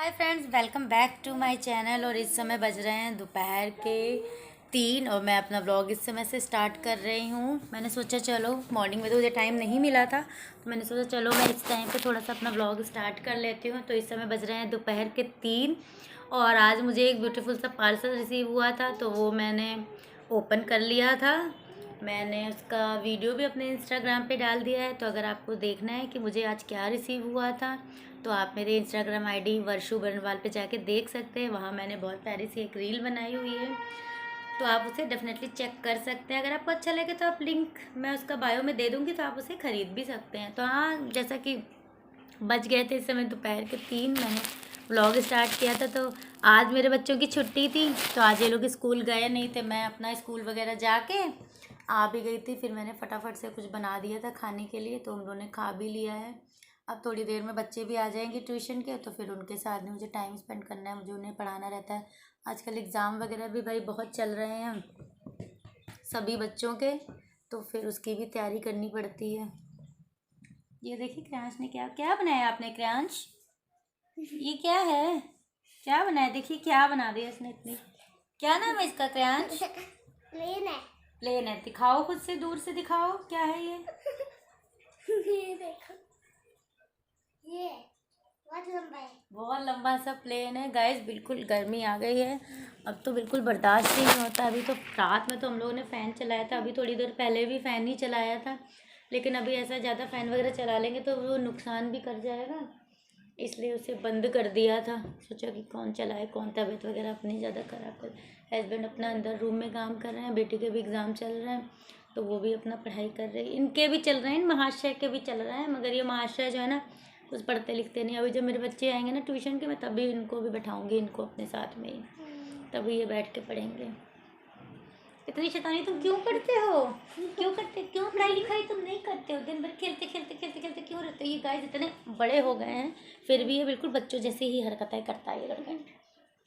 Hi friends, welcome back to my channel. और इस समय बज रहे हैं दोपहर के 3 और मैं अपना व्लॉग इस समय से स्टार्ट कर रही हूँ। मैंने सोचा चलो, मॉर्निंग में तो मुझे टाइम नहीं मिला था, तो मैंने सोचा चलो मैं इस टाइम पे थोड़ा सा अपना व्लॉग स्टार्ट कर लेती हूँ। तो इस समय बज रहे हैं दोपहर के 3 और आज मुझे एक ब्यूटीफुल सा पार्सल रिसीव हुआ था, तो वो मैंने ओपन कर लिया था। मैंने उसका वीडियो भी अपने इंस्टाग्राम पे डाल दिया है, तो अगर आपको देखना है कि मुझे आज क्या रिसीव हुआ था तो आप मेरे इंस्टाग्राम आईडी वर्षु बरनवाल पे जाके देख सकते हैं। वहाँ मैंने बहुत प्यारी सी एक रील बनाई हुई है, तो आप उसे डेफिनेटली चेक कर सकते हैं। अगर आपको अच्छा लगे तो आप लिंक मैं उसका बायो में दे दूँगी, तो आप उसे ख़रीद भी सकते हैं। तो हाँ, जैसा कि बज गए थे इस समय दोपहर के 3, मैंने व्लॉग स्टार्ट किया था। तो आज मेरे बच्चों की छुट्टी थी, तो आज ये लोग स्कूल गए नहीं थे। मैं अपना स्कूल वगैरह जाके आ भी गई थी, फिर मैंने फटाफट से कुछ बना दिया था खाने के लिए, तो उन लोगों ने खा भी लिया है। अब थोड़ी देर में बच्चे भी आ जाएंगे ट्यूशन के, तो फिर उनके साथ में मुझे टाइम स्पेंड करना है, मुझे उन्हें पढ़ाना रहता है। आजकल एग्ज़ाम वगैरह भी भाई बहुत चल रहे हैं सभी बच्चों के, तो फिर उसकी भी तैयारी करनी पड़ती है। ये देखिए क्रियांश ने क्या क्या बनाया। आपने क्रियांश, ये क्या है, क्या बनाया? देखिए क्या बना दिया इसने इतनी। क्या नाम है इसका क्रियांश? प्लेन है। प्लेन है? दिखाओ, खुद से दूर से दिखाओ क्या है ये। ये देखो, ये बहुत लंबा है। बहुत लंबा सा प्लेन है गाइस। बिल्कुल गर्मी आ गई है, अब तो बिल्कुल बर्दाश्त ही नहीं होता। अभी तो रात में तो हम लोगों ने फ़ैन चलाया था, अभी थोड़ी देर पहले भी फ़ैन ही चलाया था, लेकिन अभी ऐसा ज़्यादा फ़ैन वगैरह चला लेंगे तो वो नुकसान भी कर जाएगा, इसलिए उसे बंद कर दिया था। सोचा कि कौन चलाए, कौन तबीयत वगैरह अपनी ज़्यादा ख़राब कर। हस्बैंड अपना अंदर रूम में काम कर रहे हैं, बेटी के भी एग्ज़ाम चल रहे हैं, तो वो भी अपना पढ़ाई कर रही है। इनके भी चल रहे हैं, महाशय के भी चल रहे हैं, मगर ये महाशय जो है ना कुछ पढ़ते लिखते नहीं। अभी जब मेरे बच्चे आएंगे ना ट्यूशन के, मैं तभी इनको भी बैठाऊंगी, इनको अपने साथ में ही, तभी ये बैठ के पढ़ेंगे। इतनी शैतानी तुम क्यों करते हो? क्यों करते, क्यों पढ़ाई लिखाई तुम नहीं करते हो? दिन भर खेलते खेलते खेलते खेलते क्यों रहते हो? ये गाइस इतने बड़े हो गए हैं, फिर भी ये बिल्कुल बच्चों जैसे ही हरकतें करता है ये लड़का।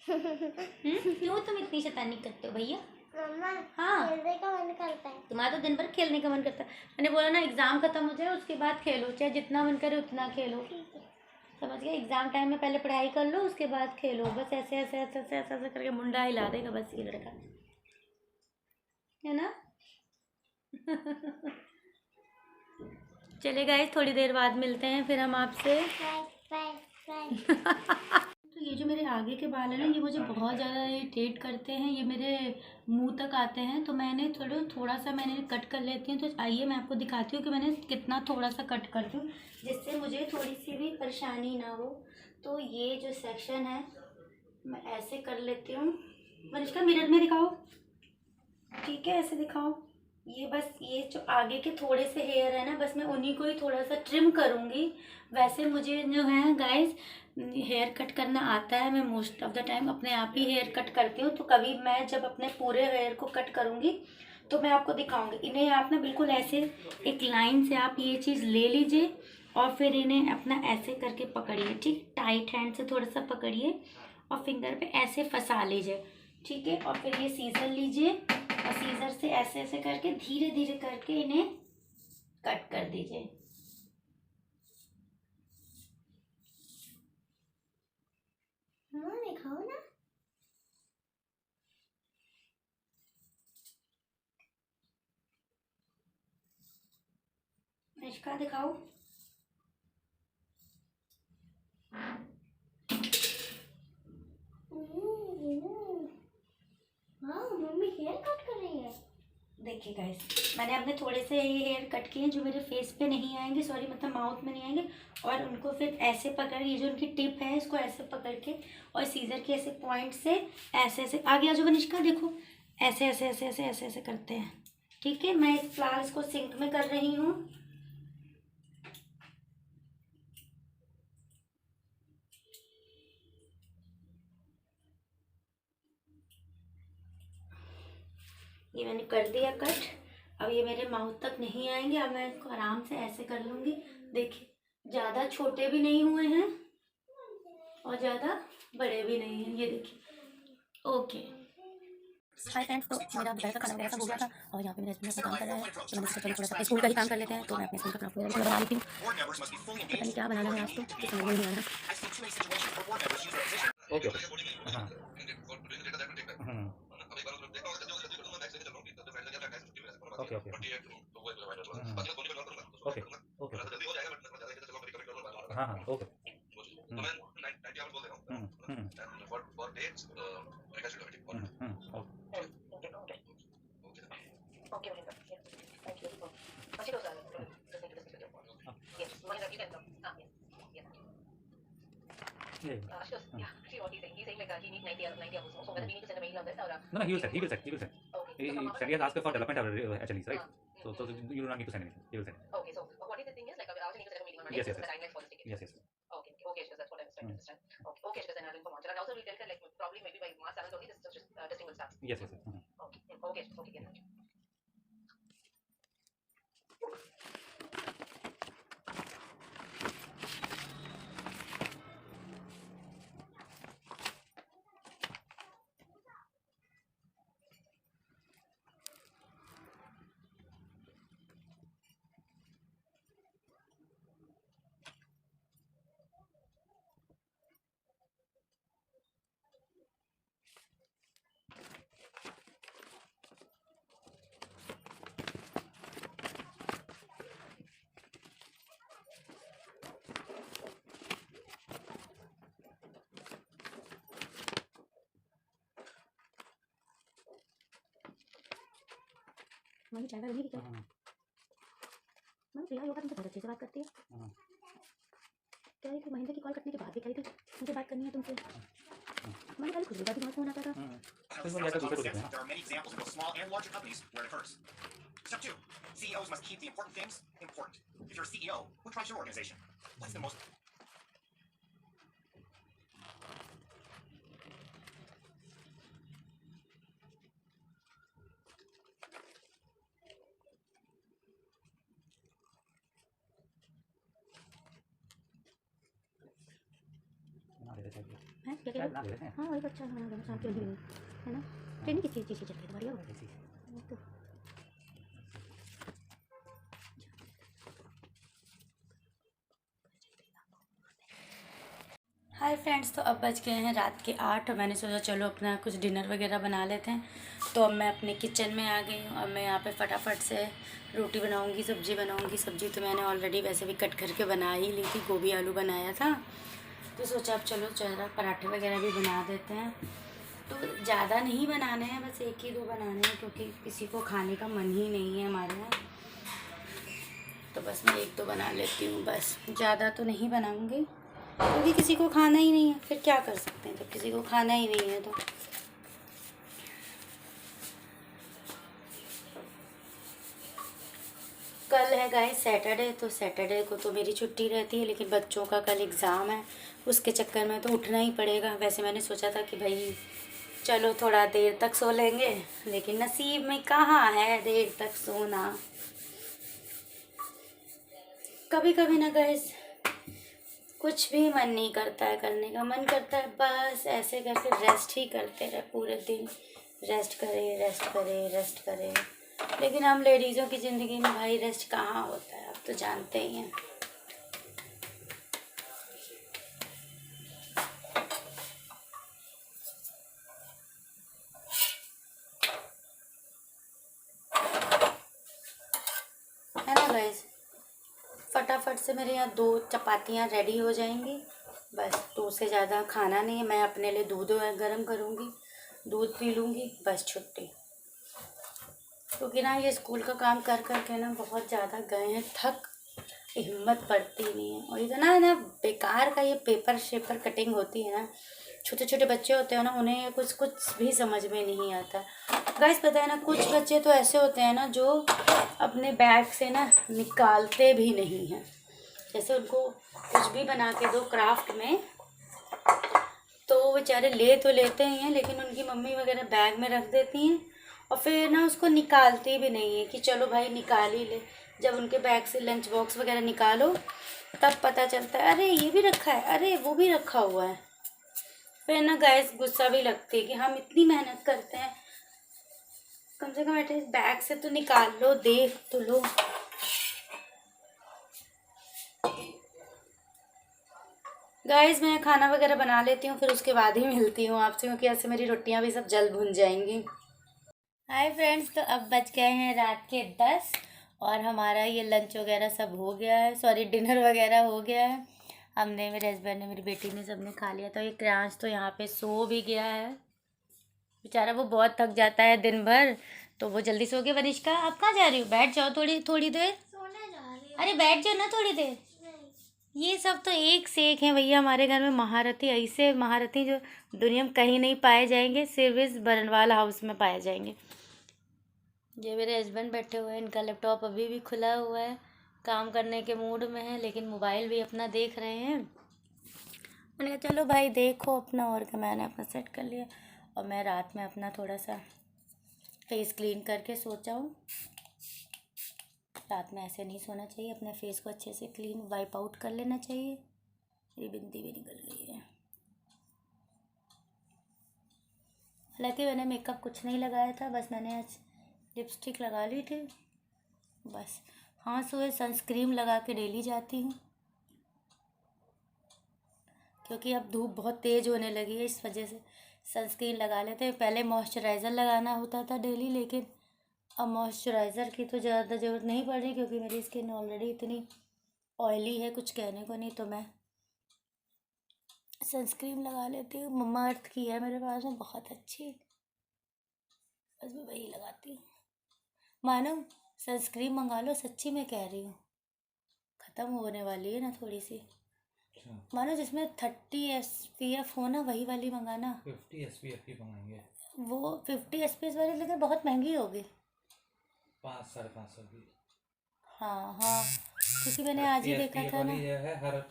क्यों तुम इतनी शैतानी करते हो भैया? मम्मा, हाँ, खेलने का मन करता है। तुम्हारा तो दिन भर खेलने का मन करता है। मैंने बोला ना, एग्ज़ाम खत्म हो जाए उसके बाद खेलो, चाहे जितना मन करे उतना खेलो, समझ गए? एग्ज़ाम टाइम में पहले पढ़ाई कर लो, उसके बाद खेलो। बस ऐसे ऐसे ऐसे ऐसे ऐसे ऐसे करके मुंडा हिला देगा बस ये लड़का, है ना? चले गाइस, थोड़ी देर बाद मिलते हैं फिर हम आपसे। Bye bye. तो ये जो मेरे आगे के बाल हैं ना, ये मुझे बहुत ज़्यादा इरिटेट करते हैं, ये मेरे मुंह तक आते हैं, तो मैंने थोड़ा सा मैंने कट कर लेती हूँ। तो आइए मैं आपको दिखाती हूँ कि मैंने कितना थोड़ा सा कट करती हूँ, जिससे मुझे थोड़ी सी भी परेशानी ना हो। तो ये जो सेक्शन है मैं ऐसे कर लेती हूँ। मनीषका, मिरर में दिखाओ, ठीक है, ऐसे दिखाओ। ये बस ये जो आगे के थोड़े से हेयर है ना, बस मैं उन्हीं को ही थोड़ा सा ट्रिम करूँगी। वैसे मुझे जो है गाइस हेयर कट करना आता है, मैं मोस्ट ऑफ द टाइम अपने आप ही हेयर कट करती हूँ। तो कभी मैं जब अपने पूरे हेयर को कट करूँगी तो मैं आपको दिखाऊँगी। इन्हें आप ना बिल्कुल ऐसे एक लाइन से आप ये चीज़ ले लीजिए और फिर इन्हें अपना ऐसे करके पकड़िए, ठीक, टाइट हैंड से थोड़ा सा पकड़िए और फिंगर पे ऐसे फंसा लीजिए, ठीक है। और फिर ये सीजर लीजिए और सीजर से ऐसे ऐसे करके धीरे धीरे करके इन्हें कट कर दीजिए। मम्मा दिखाओ ना। निष्का दिखाओ। हाँ, मम्मी हेयर कट कर रही है। देखिए गाइस, मैंने अपने थोड़े से ये हेयर कट किए जो मेरे फेस पे नहीं आएंगे, सॉरी मतलब माउथ में नहीं आएंगे, और उनको फिर ऐसे पकड़, ये जो उनकी टिप है इसको ऐसे पकड़ के और सीजर के ऐसे पॉइंट से ऐसे ऐसे आगे आ जाओ निष्का, देखो ऐसे ऐसे ऐसे ऐसे ऐसे ऐसे करते हैं, ठीक है। मैं फिलहाल इसको सिंक में कर रही हूँ। ये मैंने कर दिया कट। अब ये मेरे माउथ तक नहीं आएंगे, अब मैं इसको आराम से ऐसे कर लूँगी। देखिए, ज़्यादा छोटे भी नहीं हुए हैं और ज़्यादा बड़े भी नहीं हैं, ये देखिए। ओके हाय फ्रेंड्स, तो मेरा दोपहर का खाना वगैरह सब हो गया था और यहाँ पे मेरे हस्बैंड अपना काम कर रहा है, तो मैंने सोचा चलो थोड़ा सा स्कूल का ही काम कर लेते हैं। तो मैं अपने स्कूल का खाना वगैरह बना रही थी, पता नहीं क्या बनाना है आज, तो समझ में नहीं आ रहा। ओके ओके हाँ ओके ओके ओके ओके हाँ हाँ okay No, no, he will send. He will send. He will send. He has asked for development HLEs, right? So you do not need to send anything. He will send. Yes, yes, yes. Yes, yes. Yes, yes, yes. Mummy चाय बनी क्या? Mummy प्रिया योगा तुमसे बहुत अच्छे से बात करती है। कह रही थी महेंद्र की कॉल कटने के बाद भी कह रही थी मुझे बात करनी है तुमसे। मम्मी कल खुशबू का भी बहुत फोन आता था। There are many examples in both small and larger companies where it occurs. Step 2. CEOs must keep the important things important. If you're a CEO, who drives your organization? What's the most... हैं क्या कह रहे हो? हाँ वही तो अच्छा खाना खाना शाम की जल्दी बनी है ना। ट्रेनिंग किस चीज़ की चल रही है तुम्हारी? तो हाय फ्रेंड्स, तो अब बज गए हैं रात के 8 और मैंने सोचा चलो अपना कुछ डिनर वगैरह बना लेते हैं। तो अब मैं अपने किचन में आ गई हूँ। अब मैं यहाँ पे फटाफट से रोटी बनाऊँगी, सब्ज़ी बनाऊँगी। सब्ज़ी तो मैंने ऑलरेडी वैसे भी कट करके बना ही ली थी, गोभी आलू बनाया था। तो सोचा अब चलो जरा पराठे वगैरह भी बना देते हैं। तो ज़्यादा नहीं बनाने हैं, बस 1 ही 2 बनाने हैं क्योंकि किसी को खाने का मन ही नहीं है हमारे यहाँ। तो बस मैं 1-2 बना लेती हूँ, बस ज़्यादा तो नहीं बनाऊँगी क्योंकि किसी को खाना ही नहीं है। फिर क्या कर सकते हैं जब किसी को खाना ही नहीं है। तो कल है गाइस सैटरडे, तो सैटरडे को तो मेरी छुट्टी रहती है, लेकिन बच्चों का कल एग्ज़ाम है, उसके चक्कर में तो उठना ही पड़ेगा। वैसे मैंने सोचा था कि भाई चलो थोड़ा देर तक सो लेंगे, लेकिन नसीब में कहाँ है देर तक सोना। कभी कभी ना गाइस कुछ भी मन नहीं करता है करने का, मन करता है बस ऐसे करके रेस्ट ही करते रहे पूरे दिन। रेस्ट करें रेस्ट करें रेस्ट करें, लेकिन हम लेडीज़ों की ज़िंदगी में भाई रेस्ट कहाँ होता है, आप तो जानते ही हैं। है ना गाइस, फटाफट से मेरे यहाँ 2 चपातियाँ रेडी हो जाएंगी, बस 2 से ज़्यादा खाना नहीं है। मैं अपने लिए दूध गर्म करूँगी, दूध पी लूँगी, बस छुट्टी। क्योंकि ना ये स्कूल का काम कर कर के ना बहुत ज़्यादा गए हैं, थक हिम्मत पड़ती नहीं है। और इतना है ना बेकार का ये पेपर शेपर कटिंग होती है ना, छोटे छोटे बच्चे होते हैं ना, उन्हें कुछ भी समझ में नहीं आता। गाइस पता है ना, कुछ बच्चे तो ऐसे होते हैं ना जो अपने बैग से ना निकालते भी नहीं हैं। जैसे उनको कुछ भी बना के दो क्राफ्ट में, तो वो बेचारे ले तो लेते ही हैं, लेकिन उनकी मम्मी वगैरह बैग में रख देती हैं और फिर ना उसको निकालती भी नहीं है कि चलो भाई निकाल ही ले। जब उनके बैग से लंच बॉक्स वगैरह निकालो तब पता चलता है अरे ये भी रखा है, अरे वो भी रखा हुआ है। फिर ना गाइस गुस्सा भी लगती है कि हम इतनी मेहनत करते हैं, कम से कम एटलीस्ट बैग से तो निकाल लो, देख तो लो। गाइस मैं खाना वगैरह बना लेती हूँ, फिर उसके बाद ही मिलती हूँ आपसे, क्योंकि ऐसे मेरी रोटियाँ भी सब जल्द भुन जाएंगी। हाय फ्रेंड्स, तो अब बज गए हैं रात के 10 और हमारा ये लंच वगैरह सब हो गया है, सॉरी डिनर वगैरह हो गया है। हमने, मेरे हस्बैंड ने, मेरी बेटी ने, सबने खा लिया। तो ये क्रांश तो यहाँ पे सो भी गया है बेचारा, वो बहुत थक जाता है दिन भर, तो वो जल्दी सो गया। वनिष्का आप कहाँ जा रही हो? बैठ जाओ थोड़ी थोड़ी देर। सोने जा रही हूँ। अरे बैठ जाओ ना थोड़ी देर। नहीं। ये सब तो एक से एक हैं भैया हमारे घर में महारथी, ऐसे महारथी जो दुनिया में कहीं नहीं पाए जाएंगे, सिर्फ इस बरनवाल हाउस में पाए जाएंगे। ये मेरे हस्बैंड बैठे हुए हैं, इनका लैपटॉप अभी भी खुला हुआ है, काम करने के मूड में है, लेकिन मोबाइल भी अपना देख रहे हैं। मैंने कहा चलो भाई देखो अपना, और क्या, मैंने अपना सेट कर लिया। और मैं रात में अपना थोड़ा सा फेस क्लीन करके सोचा हूँ, रात में ऐसे नहीं सोना चाहिए, अपने फेस को अच्छे से क्लीन वाइप आउट कर लेना चाहिए। मेरी बिंदी भी निकल गई है। हालांकि मैंने मेकअप कुछ नहीं लगाया था, बस मैंने आज लिपस्टिक लगा ली थी बस। हाँ, सुबह सनस्क्रीन लगा के डेली जाती हूँ, क्योंकि अब धूप बहुत तेज़ होने लगी है, इस वजह से सनस्क्रीन लगा लेते हैं। पहले मॉइस्चराइज़र लगाना होता था डेली, लेकिन अब मॉइस्चराइज़र की तो ज़्यादा ज़रूरत नहीं पड़ रही, क्योंकि मेरी स्किन ऑलरेडी इतनी ऑयली है, कुछ कहने को नहीं। तो मैं सनस्क्रीन लगा लेती हूँ, मम्मा अर्थ की है मेरे पास में बहुत अच्छी, बस मैं वही लगाती हूँ। मानो सनस्क्रीन मंगा लो, सच्ची मैं कह रही हूँ, ख़त्म होने वाली है ना थोड़ी सी। मानो जिसमें 30 SPF हो ना, वही वाली मंगाना। 50 SPF की मंगाएंगे। वो 50 SPF वाली लेकिन बहुत महंगी होगी, 5-5.5 की। हाँ हाँ, क्योंकि मैंने आज ही देखा था ना। जो है हर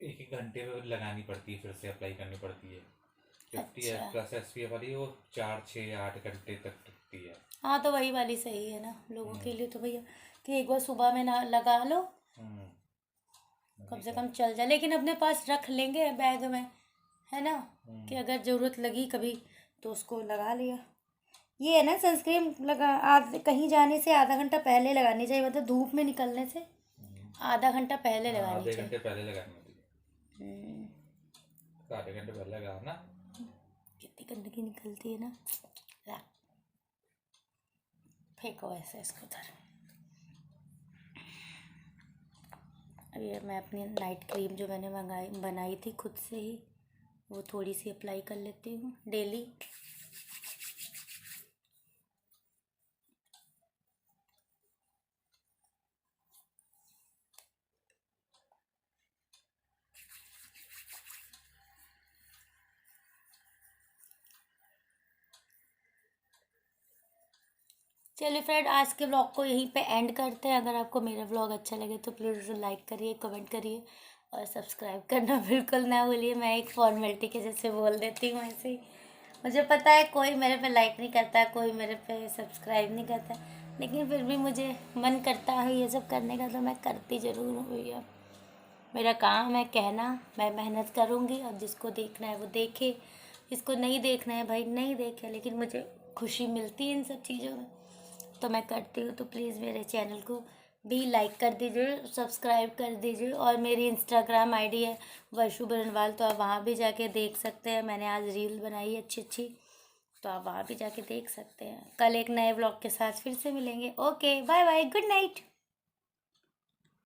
1-1 घंटे में लगानी पड़ती है, फिर से अप्लाई करनी पड़ती है। 50 अच्छा, प्लस SPF वाली वो 4-6-8 घंटे तक टिकती है। हाँ तो वही वाली सही है ना लोगों के लिए, तो भैया कि एक बार सुबह में ना लगा लो, कम से कम चल जाए। लेकिन अपने पास रख लेंगे बैग में, है ना, कि अगर ज़रूरत लगी कभी तो उसको लगा लिया। ये है ना, सनस्क्रीन लगा कहीं जाने से आधा घंटा पहले लगानी चाहिए, मतलब धूप में निकलने से आधा घंटा पहले लगानी आधे चाहिए। घंटे पहले लगानी होती है, आधे घंटे पहले लगाओ ना। कितनी गंदगी निकलती है ना। ला, फेंको ऐसे इसको उधर। अब ये मैं अपनी नाइट क्रीम जो मैंने बनाई थी खुद से ही, वो थोड़ी सी अप्लाई कर लेती हूँ डेली। चलिए फ्रेंड, आज के ब्लॉग को यहीं पे एंड करते हैं। अगर आपको मेरा ब्लॉग अच्छा लगे तो प्लीज़ उसे लाइक करिए, कमेंट करिए और सब्सक्राइब करना बिल्कुल ना भूलिए। मैं एक फॉर्मेलिटी के जैसे बोल देती हूँ ऐसे ही। मुझे पता है कोई मेरे पे लाइक नहीं करता, कोई मेरे पे सब्सक्राइब नहीं करता, लेकिन फिर भी मुझे मन करता है ये सब करने का, तो मैं करती ज़रूर हूँ भैया। मेरा काम है कहना, मैं मेहनत करूँगी, अब जिसको देखना है वो देखे, जिसको नहीं देखना है भाई नहीं देखे, लेकिन मुझे खुशी मिलती है इन सब चीज़ों में, तो मैं करती हूँ। तो प्लीज़ मेरे चैनल को भी लाइक कर दीजिए, सब्सक्राइब कर दीजिए। और मेरी इंस्टाग्राम आईडी है वर्षु बरनवाल, तो आप वहाँ भी जाके देख सकते हैं। मैंने आज रील बनाई अच्छी अच्छी, तो आप वहाँ भी जाके देख सकते हैं। कल एक नए ब्लॉग के साथ फिर से मिलेंगे। Okay bye bye, good night.